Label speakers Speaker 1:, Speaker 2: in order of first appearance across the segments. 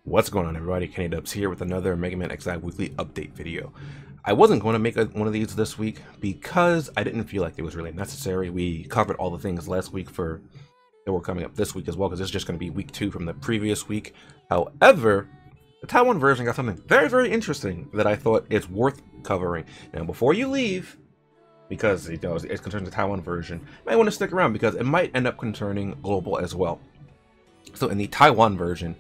Speaker 1: What's going on, everybody? TheKennyDubz here with another Mega Man XI weekly update video. I wasn't going to make one of these this week because I didn't feel like it was really necessary. We covered all the things last week that were coming up this week as well, because this is just going to be week 2 from the previous week. However, the Taiwan version got something very, very interesting that I thought is worth covering. Now, before you leave, because it concerns the Taiwan version, you might want to stick around because it might end up concerning global as well. So in the Taiwan version,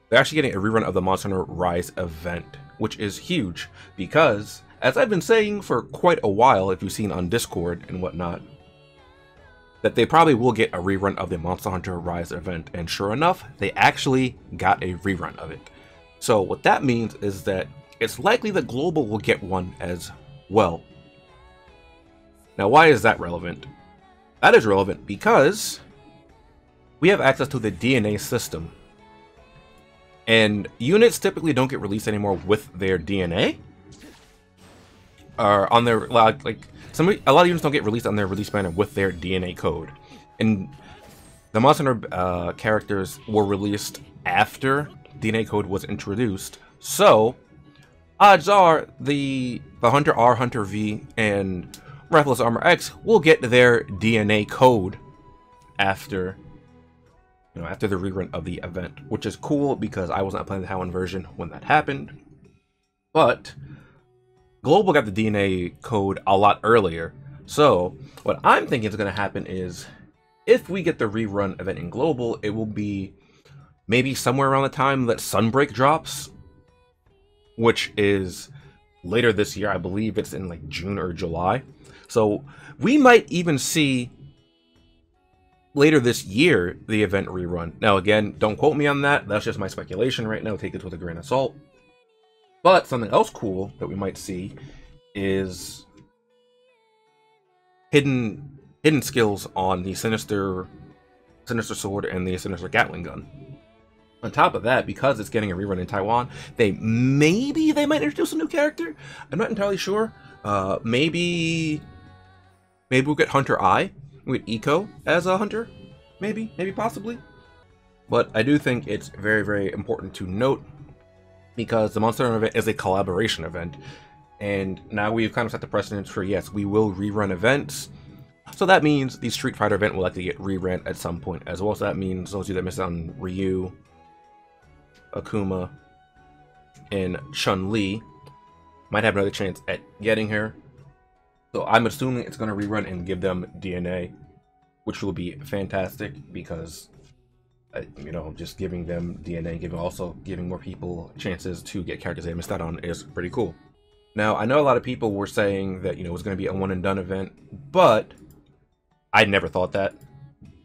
Speaker 1: they're actually getting a rerun of the Monster Hunter Rise event, which is huge because, as I've been saying for quite a while, if you've seen on Discord and whatnot, that they probably will get a rerun of the Monster Hunter Rise event, and sure enough, they actually got a rerun of it. So what that means is that it's likely that Global will get one as well. Now, why is that relevant? That is relevant because we have access to the DNA system. And units typically don't get released anymore with their DNA. Or on their, a lot of units don't get released on their release banner with their DNA code. And the Monster Hunter characters were released after DNA code was introduced. So, odds are the Hunter R, Hunter V, and Breathless Armor X will get their DNA code after the rerun of the event, which is cool because I was not playing the Taiwan version when that happened. But Global got the DNA code a lot earlier. So what I'm thinking is going to happen is, if we get the rerun event in Global, it will be maybe somewhere around the time that Sunbreak drops, which is later this year. I believe it's in like June or July. So we might even see later this year the event rerun. Now again, don't quote me on that. That's just my speculation right now. Take it with a grain of salt. But something else cool that we might see is hidden skills on the Sinister Sword and the Sinister Gatling gun. On top of that, because it's getting a rerun in Taiwan, they might introduce a new character. I'm not entirely sure. Maybe we'll get Hunter I. We get Eco as a hunter, maybe possibly. But I do think it's very, very important to note, because the Monster Hunter event is a collaboration event, and now we've kind of set the precedence for, yes, we will rerun events. So that means the Street Fighter event will likely get rerun at some point as well. So that means those of you that missed out on Ryu, Akuma, and Chun-Li might have another chance at getting her. So I'm assuming it's going to rerun and give them DNA, which will be fantastic because, just giving them DNA, also giving more people chances to get characters they missed out on is pretty cool. Now, I know a lot of people were saying that, it was going to be a one and done event, but I never thought that,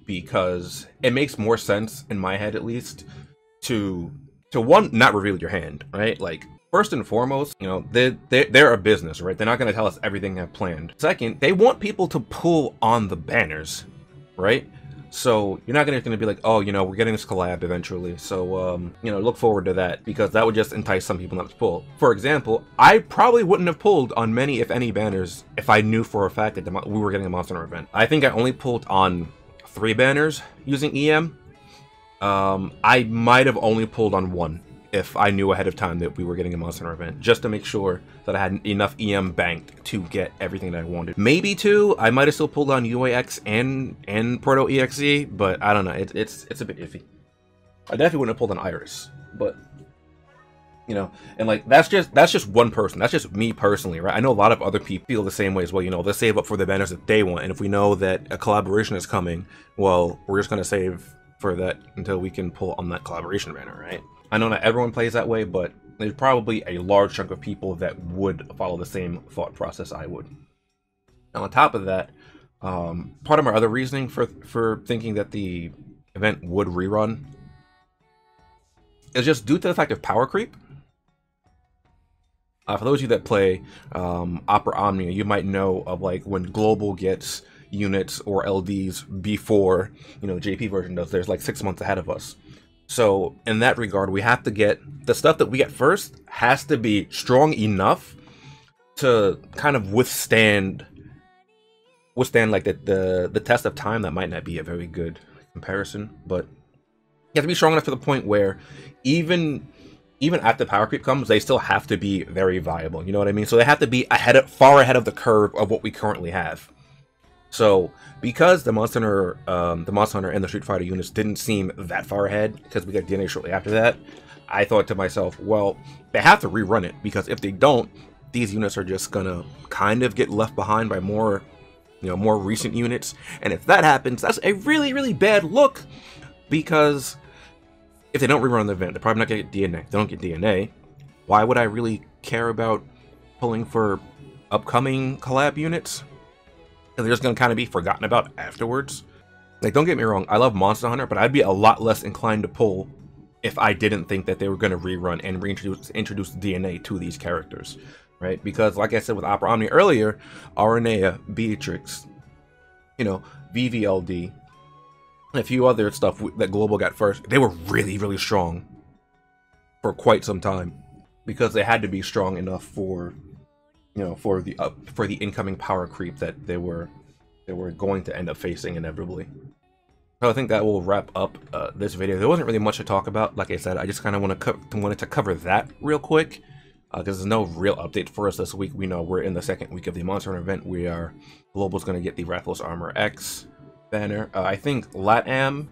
Speaker 1: because it makes more sense, in my head at least, to one, not reveal your hand, right? Like, first and foremost, they're a business, right? They're not going to tell us everything they've planned. Second, they want people to pull on the banners, right? So you're not going to be like, oh, we're getting this collab eventually. So, look forward to that, because that would just entice some people not to pull. For example, I probably wouldn't have pulled on many, if any, banners if I knew for a fact that we were getting a Monster Hunter event. I think I only pulled on 3 banners using EM. I might have only pulled on 1 if I knew ahead of time that we were getting a Monster Hunter event, just to make sure that I had enough EM banked to get everything that I wanted. Maybe 2, I might have still pulled on UAX and Proto EXE, but I don't know, it's a bit iffy. I definitely wouldn't have pulled on Iris, but, and like, that's just one person, that's just me personally, right? I know a lot of other people feel the same way as well, they save up for the banners that they want, and if we know that a collaboration is coming, well, we're just gonna save for that until we can pull on that collaboration banner, right? I know not everyone plays that way, but there's probably a large chunk of people that would follow the same thought process I would. Now, on top of that, part of my other reasoning for thinking that the event would rerun is just due to the fact of power creep. For those of you that play Opera Omnia, you might know of like when Global gets units or LDs before the JP version does. There's like 6 months ahead of us. So in that regard, we have to get the stuff that we get first has to be strong enough to kind of withstand like the test of time. That might not be a very good comparison, but You have to be strong enough to the point where even after power creep comes, they still have to be very viable. You know what I mean? So they have to be far ahead of the curve of what we currently have. So because the Monster Hunter and the Street Fighter units didn't seem that far ahead, because we got DNA shortly after that, I thought to myself, well, they have to rerun it, because if they don't, these units are just gonna kind of get left behind by more, more recent units. And if that happens, that's a really, really bad look, because if they don't rerun the event, they're probably not gonna get DNA. If they don't get DNA, why would I really care about pulling for upcoming collab units? And they're just gonna kind of be forgotten about afterwards. Like, don't get me wrong, I love Monster Hunter, but I'd be a lot less inclined to pull if I didn't think that they were gonna rerun and introduce DNA to these characters, right? Because like I said with Opera Omni earlier, Aranea, Beatrix, VVLD, and a few other stuff that Global got first, they were really, really strong for quite some time, because they had to be strong enough for, for the incoming power creep that they were going to end up facing inevitably. So I think that will wrap up this video. There wasn't really much to talk about. Like I said, I just kind of wanted to cover that real quick, because there's no real update for us this week. We know we're in the second week of the Monster Hunter event. Global's going to get the Rathalos Armor X banner. I think LATAM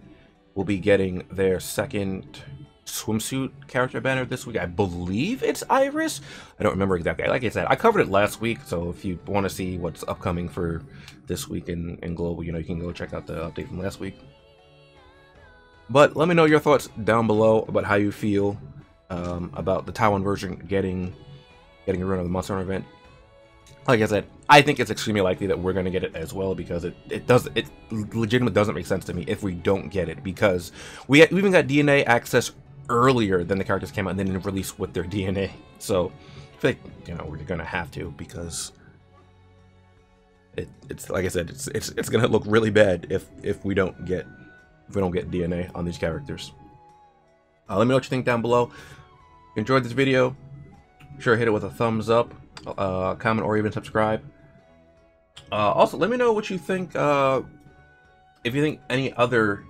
Speaker 1: will be getting their second swimsuit character banner this week. I believe it's Iris. I don't remember exactly. Like I said, I covered it last week, so if you want to see what's upcoming for this week in Global, you can go check out the update from last week. But let me know your thoughts down below about how you feel about the Taiwan version getting a run of the Monster Hunter event. Like I said, I think it's extremely likely that we're going to get it as well, because it legitimately doesn't make sense to me if we don't get it, because we even got DNA access earlier than the characters came out and then released with their DNA. So I feel like we're going to have to, because it's like I said, it's going to look really bad if we don't get DNA on these characters. Let me know what you think down below. If you enjoyed this video, be sure to hit it with a thumbs up, comment, or even subscribe. Also, let me know what you think, if you think any other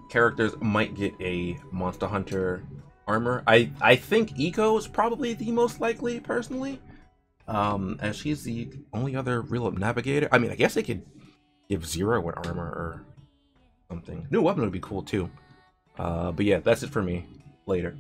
Speaker 1: characters might get a Monster Hunter armor. I think Eco is probably the most likely, personally, as she's the only other real navigator. I mean, I guess they could give Zero an armor or something. New weapon would be cool too. But yeah, that's it for me. Later.